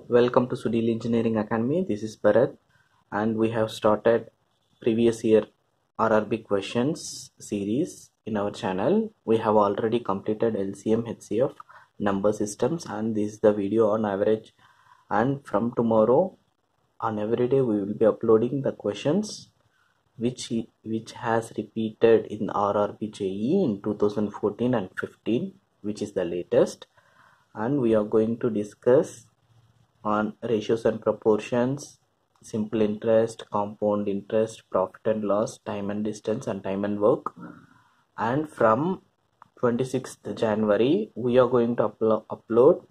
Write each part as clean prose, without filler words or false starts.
Welcome to Sudil Engineering Academy. This is Bharat, and we have started previous year RRB questions series in our channel. We have already completed LCM HCF number systems, and this is the video on average. And from tomorrow on every day we will be uploading the questions which has repeated in RRB JE in 2014 and 15, which is the latest. And we are going to discuss on ratios and proportions, simple interest, compound interest, profit and loss, time and distance, and time and work. And from 26th January we are going to upload,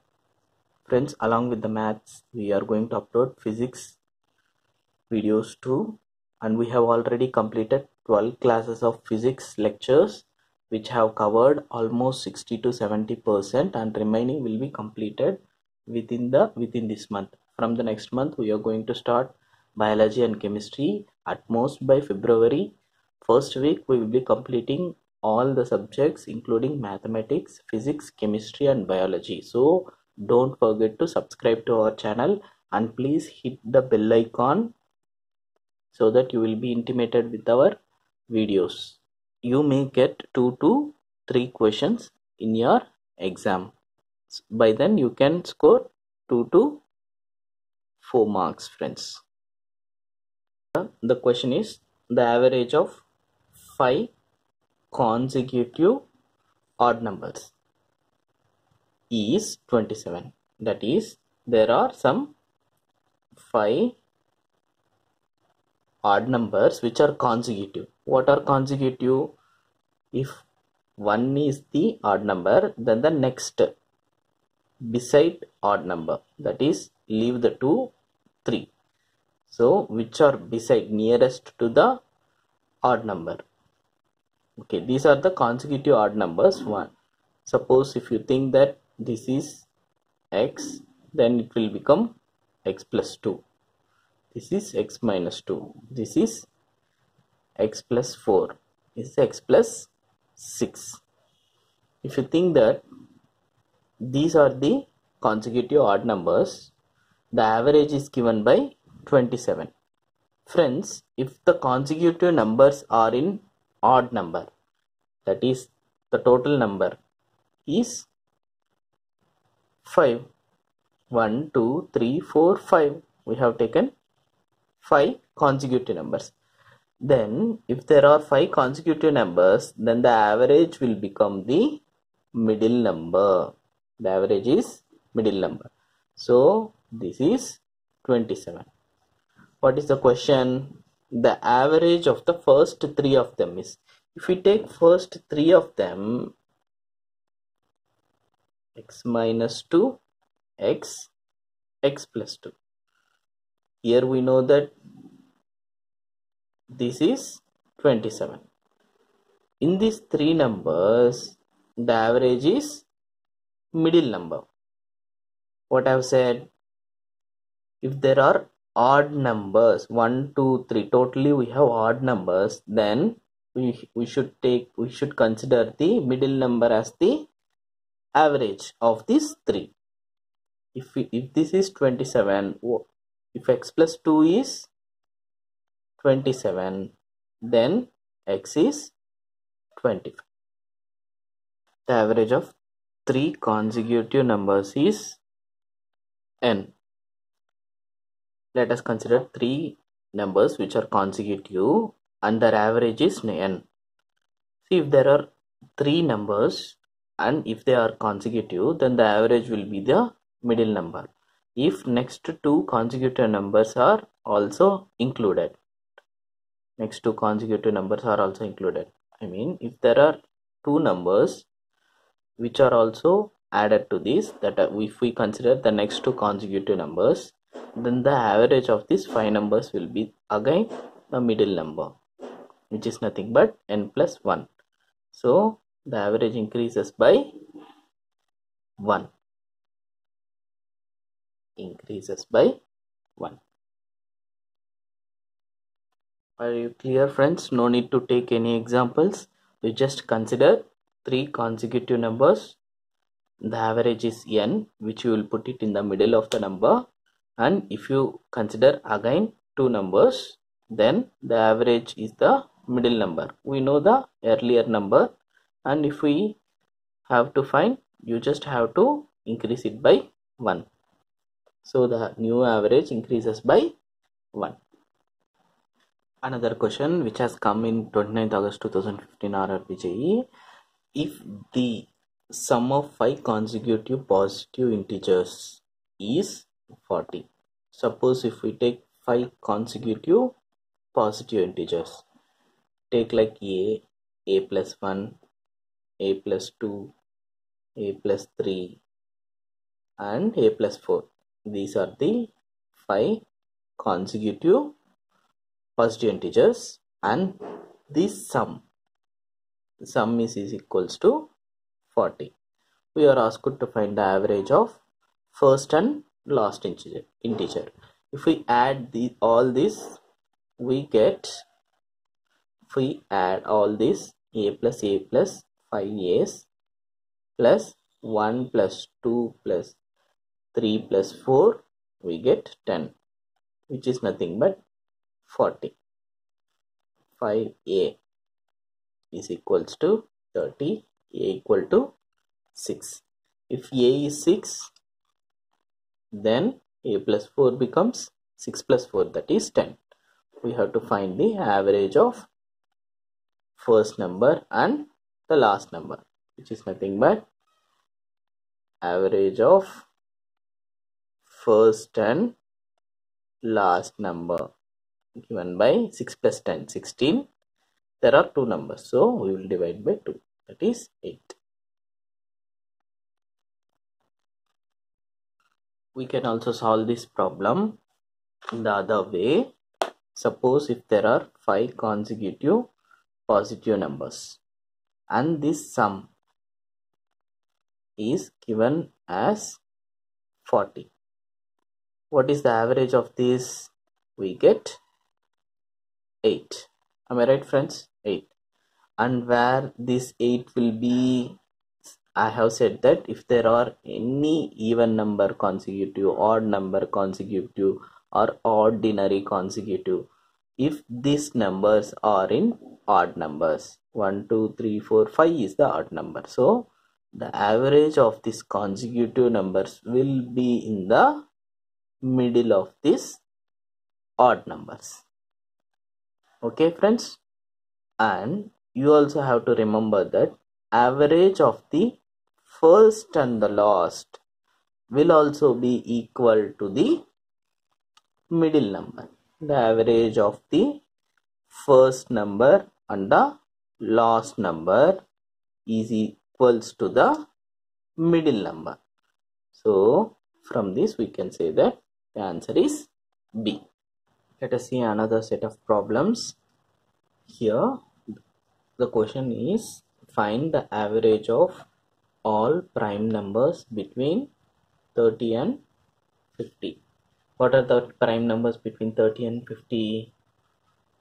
friends, along with the maths, we are going to upload physics videos too. And we have already completed 12 classes of physics lectures, which have covered almost 60 to 70%, and remaining will be completed within this month. From the next month we are going to start biology and chemistry. At most by February first week we will be completing all the subjects, including mathematics, physics, chemistry, and biology. So don't forget to subscribe to our channel, and please hit the bell icon so that you will be intimated with our videos. You may get 2 to 3 questions in your exam. By then you can score 2 to 4 marks, friends. The question is, the average of 5 consecutive odd numbers is 27. That is, there are some 5 odd numbers which are consecutive. What are consecutive? If one is the odd number, then the next beside odd number, that is, leave the 2, 3. So which are beside, nearest to the odd number. Okay, these are the consecutive odd numbers. One, suppose if you think that this is x, then it will become x plus 2. This is x minus 2. This is x plus 4. This is x plus 6. If you think that these are the consecutive odd numbers, the average is given by 27. Friends, if the consecutive numbers are in odd number, that is, the total number is 5. 1, 2, 3, 4, 5. We have taken 5 consecutive numbers. Then if there are 5 consecutive numbers, then the average will become the middle number. The average is middle number. So this is 27. What is the question? The average of the first 3 of them is, if we take first 3 of them, x minus 2, x plus 2. Here we know that this is 27. In these 3 numbers, the average is middle number. What I have said, if there are odd numbers, 1, 2, 3, totally we have odd numbers, then we should consider the middle number as the average of these 3. If this is 27, if x plus 2 is 27, then x is 25. The average of 3 consecutive numbers is n. Let us consider 3 numbers which are consecutive and their average is n. See, if there are 3 numbers and if they are consecutive, then the average will be the middle number. If next 2 consecutive numbers are also included, next 2 consecutive numbers are also included. I mean, if there are 2 numbers which are also added to this, that if we consider the next 2 consecutive numbers, then the average of these 5 numbers will be again the middle number, which is nothing but n plus 1. So the average increases by 1. Increases by 1. Are you clear, friends? No need to take any examples. You just consider 3 consecutive numbers. The average is n, which you will put it in the middle of the number. and if you consider again two numbers, then the average is the middle number. We know the earlier number, and if we have to find, you just have to increase it by 1. So the new average increases by 1. Another question which has come in 29th August 2015 RRBJE. If the sum of 5 consecutive positive integers is 40. Suppose if we take 5 consecutive positive integers, take like a plus 1, a plus 2, a plus 3 and a plus 4. These are the 5 consecutive positive integers, and this sum is equals to 40. We are asked to find the average of first and last integer. If we add all this, we get, if we add all this, a plus 5 a's plus 1 plus 2 plus 3 plus 4, we get 10, which is nothing but 40. 5a is equals to 30, a equal to 6. If a is 6, then a plus 4 becomes 6 plus 4, that is 10. We have to find the average of first number and the last number, which is nothing but average of first and last number given by 6 plus 10, 16. There are two numbers, so we will divide by 2, that is 8. We can also solve this problem in the other way. Suppose if there are 5 consecutive positive numbers and this sum is given as 40. What is the average of this? We get 8. Am I right, friends? 8. And where this 8 will be, I have said that if there are any even number consecutive, odd number consecutive or ordinary consecutive, if these numbers are in odd numbers, 1, 2, 3, 4, 5 is the odd number. So the average of these consecutive numbers will be in the middle of these odd numbers. Okay, friends? And you also have to remember that average of the first and the last will also be equal to the middle number. The average of the first number and the last number is equals to the middle number. So from this we can say that the answer is B. Let us see another set of problems. Here the question is, find the average of all prime numbers between 30 and 50. What are the prime numbers between 30 and 50?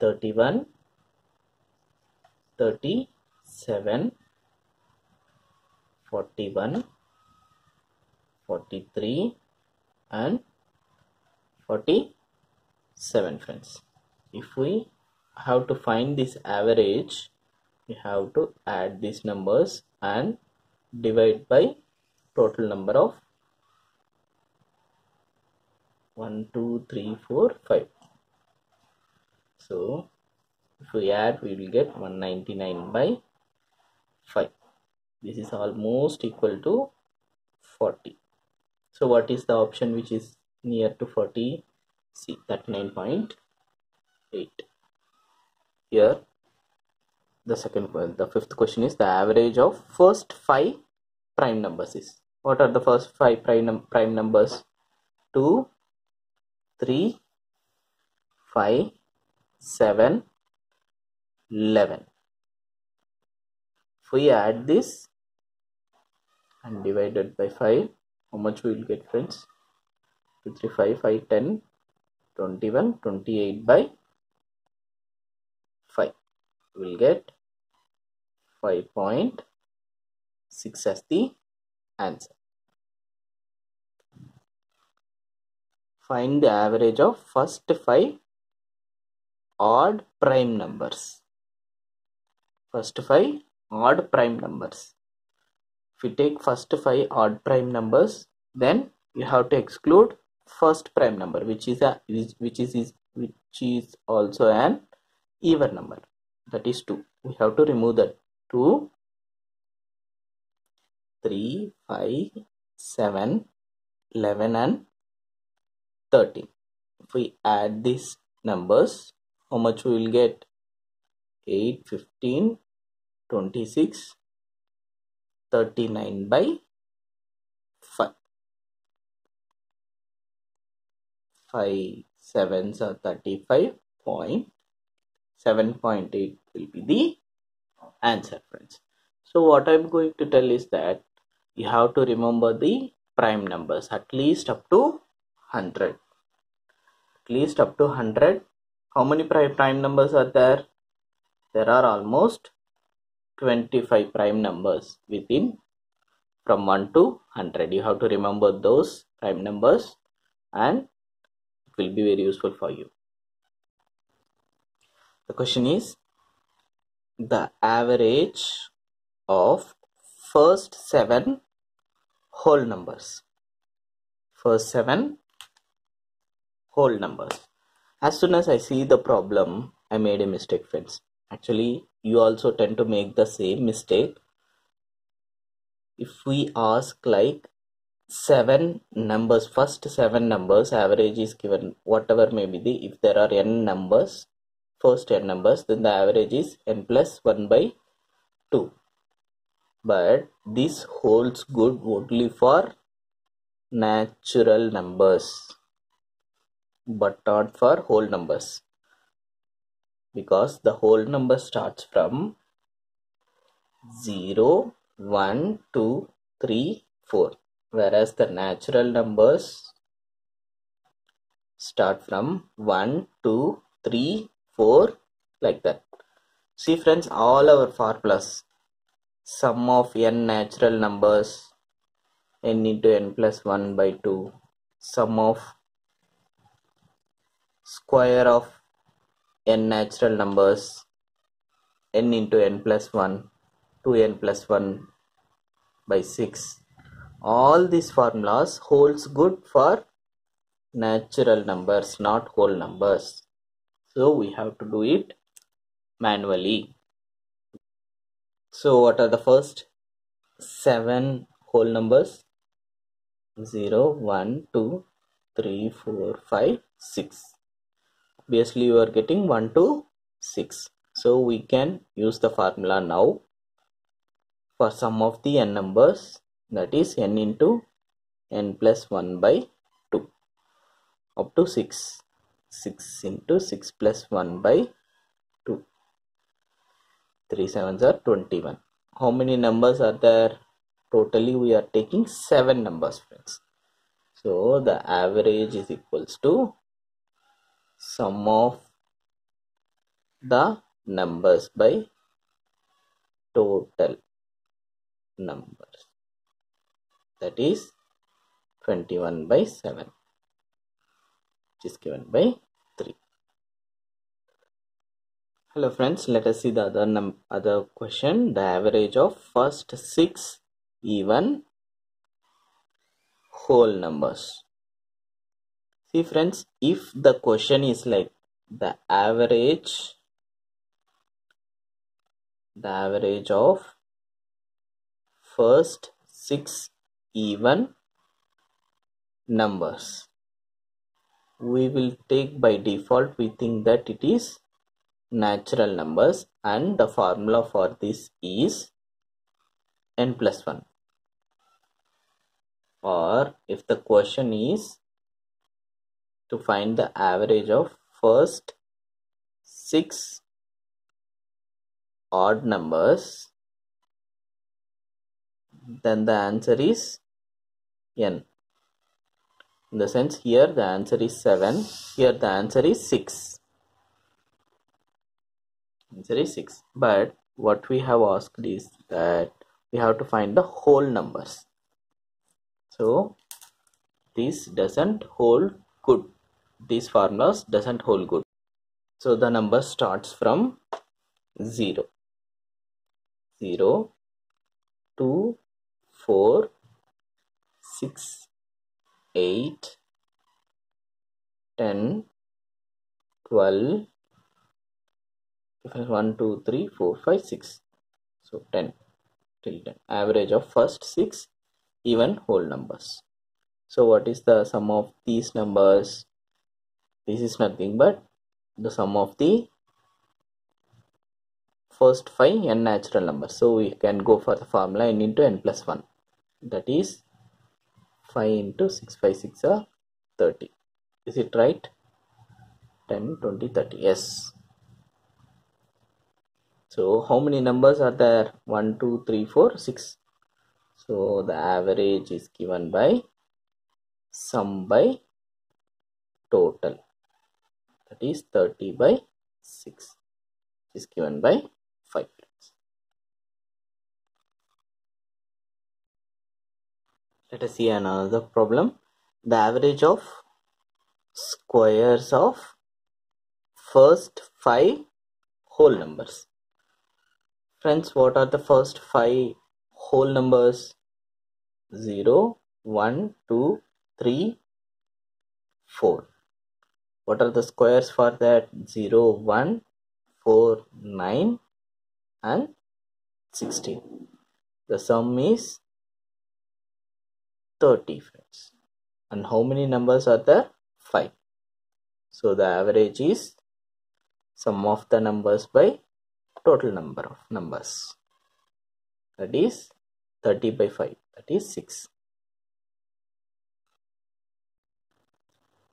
31, 37, 41, 43 and 47, friends. If we have to find this average, we have to add these numbers and divide by total number of 1, 2, 3, 4, 5. So if we add, we will get 199 by 5. This is almost equal to 40. So what is the option which is near to 40? See, 39.8. Here the fifth question is, the average of first 5 prime numbers is. What are the first 5 prime numbers? 2, 3, 5, 7, 11. If we add this and divided by 5, how much we will get, friends? 2, 3, 5, 5, 10, 21, 28 by 5. We will get 5.6 as the answer. Find the average of first 5 odd prime numbers. First 5 odd prime numbers. If you take first 5 odd prime numbers, then you have to exclude first prime number, which is also an even number. That is 2. We have to remove that. 2, 3, 5, 7, 11 and 13. If we add these numbers, how much we will get? 8, 15, 26, 39 by 5. 5 sevens are 35.7.8 will be the answer, friends. So what I'm going to tell is that you have to remember the prime numbers at least up to 100. At least up to 100. How many prime numbers are there? There are almost 25 prime numbers within from 1 to 100. You have to remember those prime numbers and it will be very useful for you. The question is the average of first 7 whole numbers. First 7 whole numbers. As soon as I see the problem, I made a mistake, friends. Actually, you also tend to make the same mistake. If we ask like 7 numbers, first 7 numbers, average is given, whatever may be the, if there are n numbers, first n numbers, then the average is n plus 1 by 2. But this holds good only for natural numbers, but not for whole numbers, because the whole number starts from 0, 1, 2, 3, 4, whereas the natural numbers start from 1, 2, 3, 4, like that. See, friends, all our formulas, sum of n natural numbers, n into n plus 1 by 2, sum of square of n natural numbers, n into n plus 1, 2n plus 1 by 6. All these formulas holds good for natural numbers, not whole numbers. So we have to do it manually. So what are the first 7 whole numbers? 0, 1, 2, 3, 4, 5, 6. Obviously you are getting 1 to 6. So we can use the formula now for sum of the n numbers, that is n into n plus 1 by 2 up to 6. 6 into 6 plus 1 by 2. 3 sevens are 21. How many numbers are there? Totally we are taking 7 numbers, friends. So the average is equals to sum of the numbers by total numbers, that is 21 by 7, which is given by 3. Hello friends, let us see the other question. The average of first 6 even whole numbers. See friends, if the question is like the average of first 6 even numbers, we will take by default, we think that it is natural numbers, and the formula for this is n plus 1. Or if the question is to find the average of first 6 odd numbers, then the answer is n. In the sense, here the answer is 7, here the answer is 6. Answer is 6. But what we have asked is that we have to find the whole numbers. So this doesn't hold good. These formulas doesn't hold good. So the number starts from 0. 0, 2, 4, 6, 8, 10, 12, 1, 2, 3, 4, 5, 6. So 10 till 10. Average of first 6 even whole numbers. So what is the sum of these numbers? This is nothing but the sum of the first 5 n natural numbers. So we can go for the formula n into n plus 1. That is 5 into 6, 5, 6 are 30. Is it right? 10, 20, 30. Yes. So how many numbers are there? 1, 2, 3, 4, 6. So the average is given by sum by total. That is 30 by 6. Is given by 5. Let us see another problem. The average of squares of first 5 whole numbers. Friends, what are the first 5 whole numbers? 0, 1, 2, 3, 4. What are the squares for that? 0, 1, 4, 9 and 16. The sum is 30, friends. And how many numbers are there? 5. So the average is sum of the numbers by total number of numbers. That is 30 by 5. That is 6.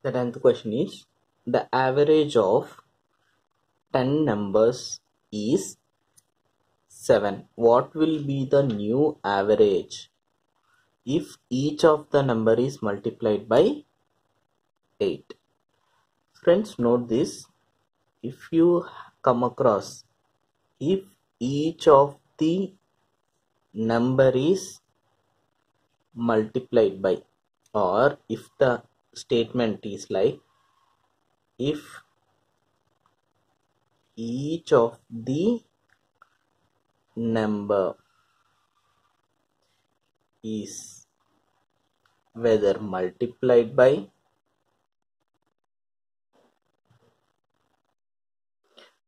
The 10th question is, the average of 10 numbers is 7. What will be the new average if each of the number is multiplied by 8? Friends, note this. If you come across, if each of the number is multiplied by, or if the statement is like, if each of the number is whether multiplied by,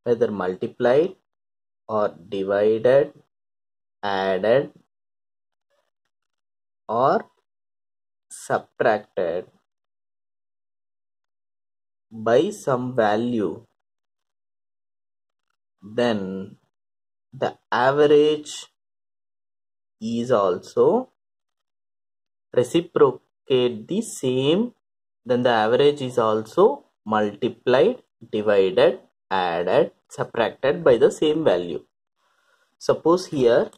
whether multiplied or divided, added or subtracted by some value, then the average is also reciprocate the same, then the average is also multiplied, divided, added, subtracted by the same value. Suppose here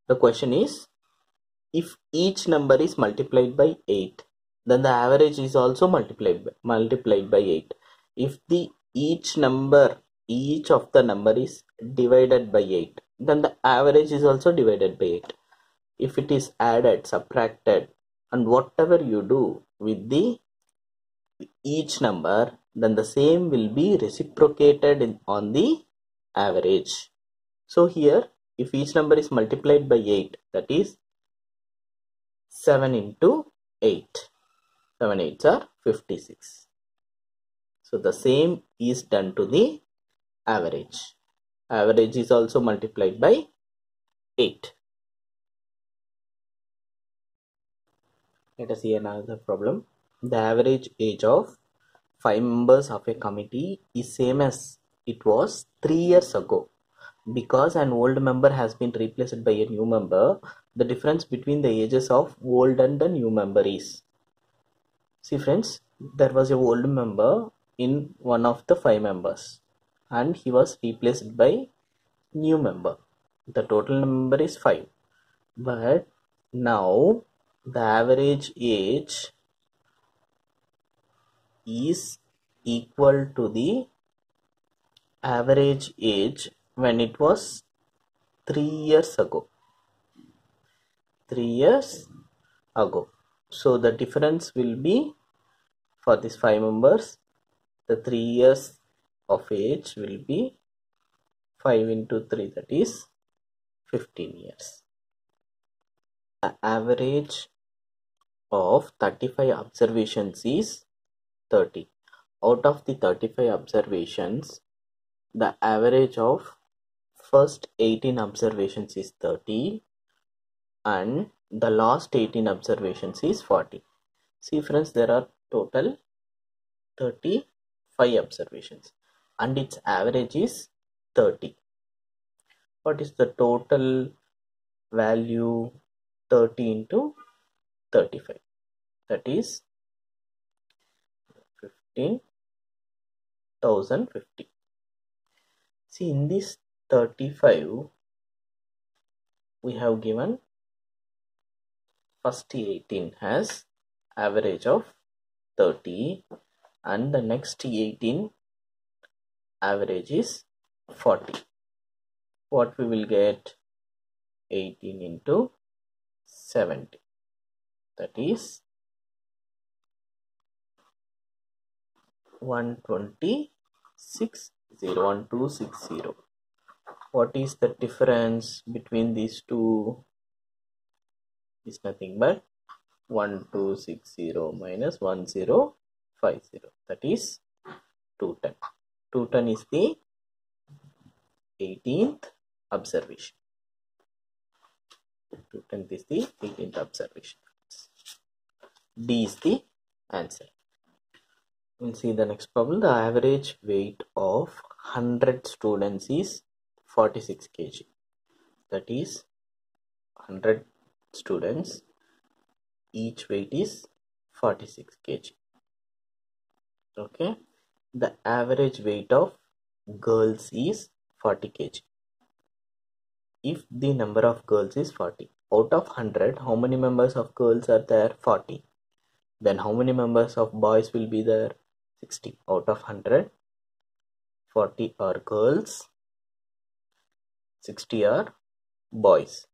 the question is, if each number is multiplied by 8, then the average is also multiplied by 8. If the each of the number is divided by 8, then the average is also divided by 8. If it is added, subtracted, and whatever you do with the each number, then the same will be reciprocated on the average. So here, if each number is multiplied by 8, that is 7 into 8. 7 8s are 56. So the same is done to the average. Average is also multiplied by 8. Let us see another problem. The average age of 5 members of a committee is same as it was 3 years ago. Because an old member has been replaced by a new member, the difference between the ages of old and the new member is. See friends, there was a old member in one of the 5 members and he was replaced by new member. The total number is 5. But now the average age is equal to the average age when it was 3 years ago. 3 years ago. So the difference will be For these 5 members, the 3 years of age will be 5 into 3, that is 15 years. The average of 35 observations is 30. Out of the 35 observations, the average of first 18 observations is 30 and the last 18 observations is 40. See friends, there are total 35 observations and its average is 30. What is the total value? 30 into 35, that is 15,050. See, in this 35 we have given first 18 has average of 30 and the next 18 average is 40. What we will get? 18 into 70, that is 1260. What is the difference between these two? Is nothing but 1260 minus 1050, that is 210. 210 is the 18th observation. 210 is the 18th observation. D is the answer. We'll see the next problem. The average weight of 100 students is 46 kg. That is 100 students, each weight is 46 kg. Okay. The average weight of girls is 40 kg. If the number of girls is 40, out of 100, how many members of girls are there? 40. Then how many members of boys will be there? 60. Out of 100, 40 are girls, 60 are boys.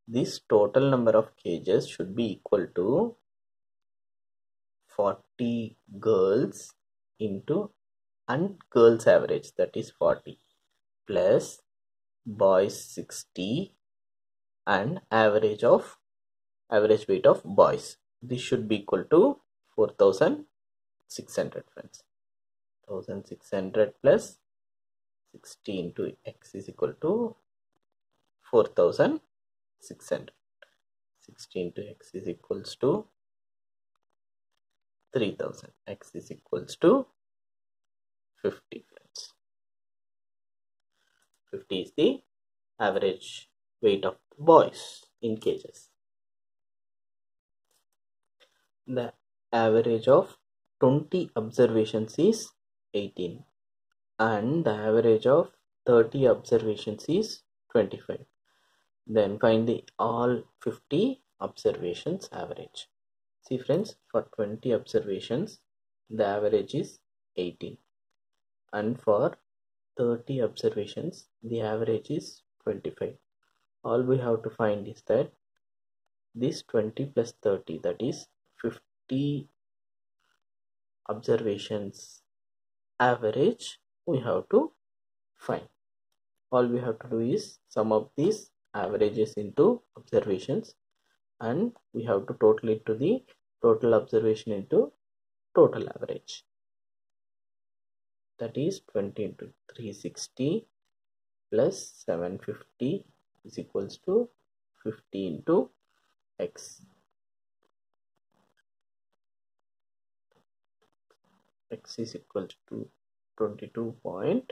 This total number of kgs should be equal to 40 girls into and girls average, that is 40, plus boys 60 and average weight of boys. This should be equal to 4600 friends. 1600 plus 60 into x is equal to 4600. 60 into x is equals to 3000. X is equals to 50 friends. 50 is the average weight of boys in kgs. The average of 20 observations is 18 and the average of 30 observations is 25. Then find the all 50 observations average. See friends, for 20 observations the average is 18 and for 30 observations the average is 25. All we have to find is that this 20 plus 30, that is 50 observations average we have to find. All we have to do is sum up these averages into observations and we have to total it to the total observation into total average. That is 20 into 360 plus 750 is equals to 50 into x. X is equal to 22.2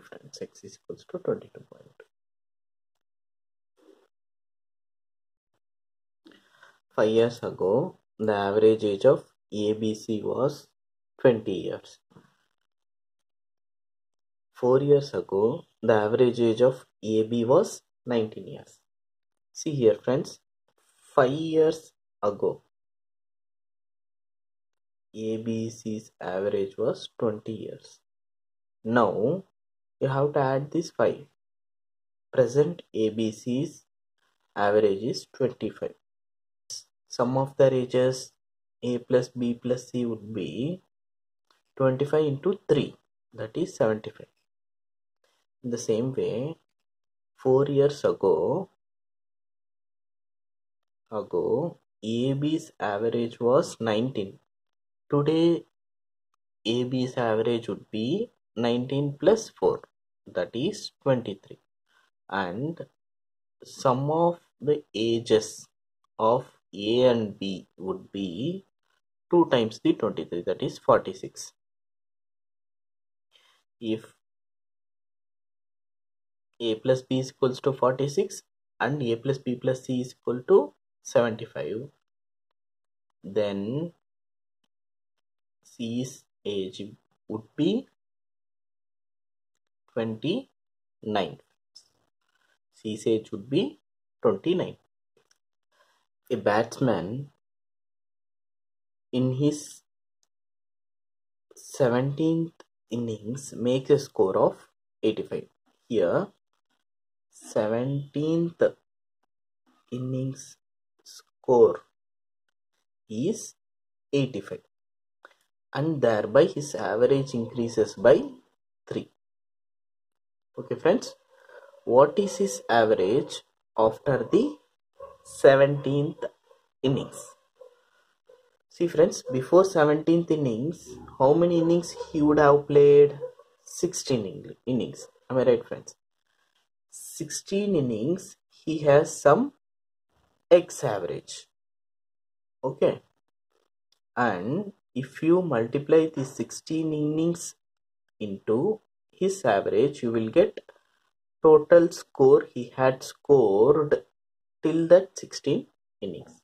friends. X is equals to 22.2. 5 years ago, the average age of ABC was 20 years. 4 years ago, the average age of AB was 19 years. See here friends, 5 years ago, ABC's average was 20 years. Now, you have to add this 5. Present ABC's average is 25. Sum of their ages A plus B plus C would be 25 into 3, that is 75. In the same way, 4 years ago, AB's average was 19. Today, AB's average would be 19 plus 4, that is 23. And sum of the ages of A and B would be 2 times the 23, that is 46. If A plus B is equals to 46 and A plus B plus C is equal to 75, then C's age would be 29. C's age would be 29. A batsman in his 17th innings makes a score of 85. Here, 17th innings score is 85, and thereby his average increases by 3. Okay friends, what is his average after the 17th innings? See friends, before 17th innings, how many innings he would have played? 16 innings. Am I right friends? 16 innings, he has some X average. Okay. And if you multiply the 16 innings into his average, you will get total score he had scored till that 16 innings.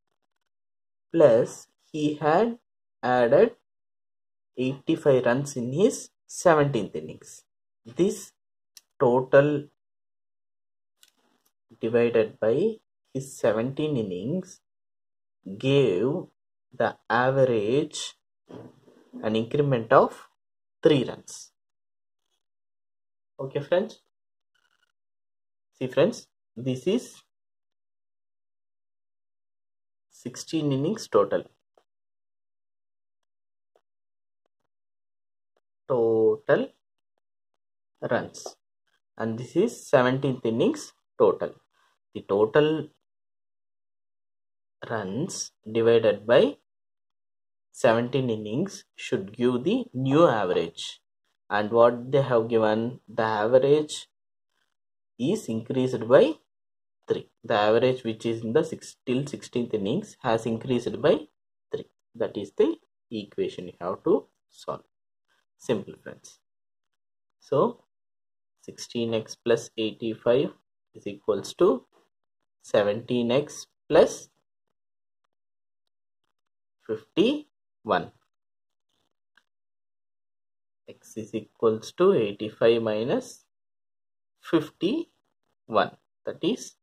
Plus he had added 85 runs in his 17th innings. This total divided by his 17 innings gave the average an increment of 3 runs. Okay friends, see friends, this is 16 innings total runs, and this is 17th innings total. The total runs divided by 17 innings should give the new average, and what they have given, the average is increased by 3. The average which is in the till 16th innings has increased by 3. That is the equation you have to solve. Simple friends. So 16x plus 85 is equals to 17x plus 51. X is equals to 85 minus 51, that is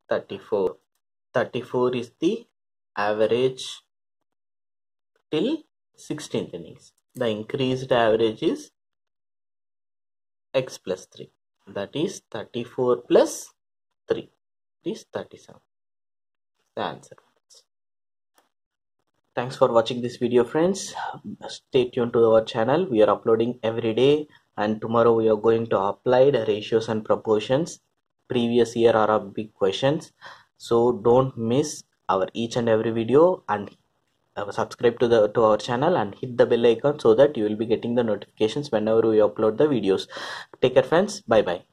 34. 34 is the average till 16th innings. The increased average is x plus 3, that is 34 plus 3, that is 37. The answer. Thanks for watching this video friends. Stay tuned to our channel. We are uploading every day, and tomorrow we are going to apply the ratios and proportions. Previous year are big questions, so don't miss our each and every video, and subscribe to our channel and hit the bell icon so that you will be getting the notifications whenever we upload the videos. Take care friends. Bye bye.